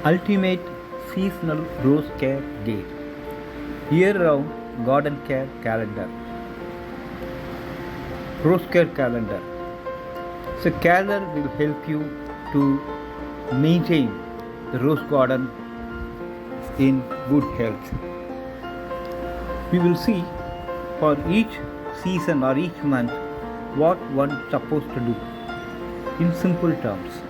Ultimate seasonal rose care date. Year-round garden care calendar. Rose care calendar. So calendar will help you to maintain the rose garden in good health. We will see for each season or each month what one is supposed to do in simple terms.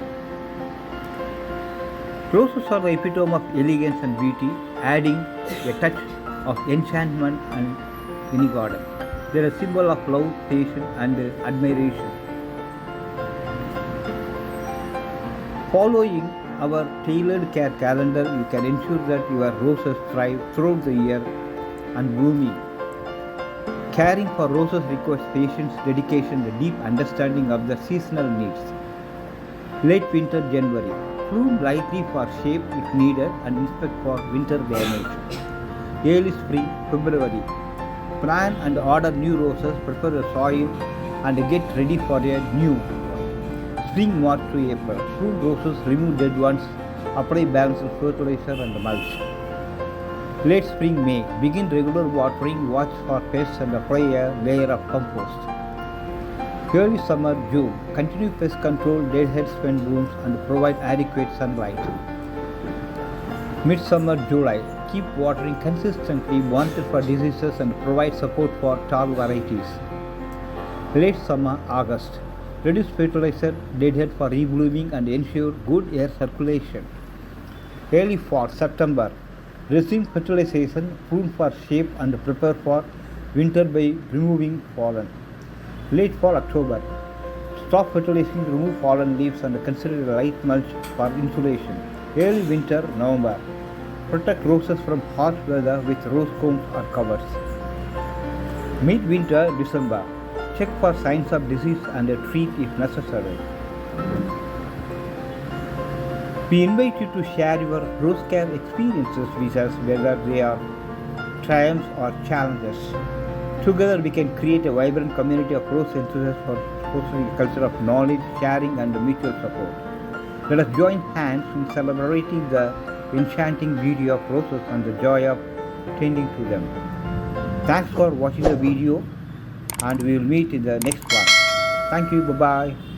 Roses are the epitome of elegance and beauty, adding a touch of enchantment and any garden. They are a symbol of love, patience, and admiration. Following our tailored care calendar, you can ensure that your roses thrive throughout the year and blooming. Caring for roses requires patience, dedication, and a deep understanding of their seasonal needs. Late winter January. Prune lightly for shape if needed and inspect for winter damage. Early spring February. Plant and order new roses, prepare the soil and get ready for a new. Spring March to April. Prune roses, remove dead ones, apply balanced fertilizer and mulch. Late spring May. Begin regular watering, watch for pests and apply a layer of compost. Early summer June. Continue pest control, deadhead spent blooms and provide adequate sunlight. Midsummer July. Keep watering consistently, monitor for diseases and provide support for tall varieties. Late summer August. Reduce fertilizer, deadhead for reblooming and ensure good air circulation. Early fall September. Resume fertilization, prune for shape and prepare for winter by removing pollen. Late fall October. Stop fertilizing, remove fallen leaves and consider a light mulch for insulation. Early winter November. Protect roses from harsh weather with rose cones or covers. Mid-winter December. Check for signs of disease and treat if necessary. We invite you to share your rose care experiences with us, whether they are triumphs or challenges. Together we can create a vibrant community of rose enthusiasts for fostering a culture of knowledge, sharing and mutual support. Let us join hands in celebrating the enchanting beauty of roses and the joy of tending to them. Thanks for watching the video and we will meet in the next one. Thank you. Bye-bye.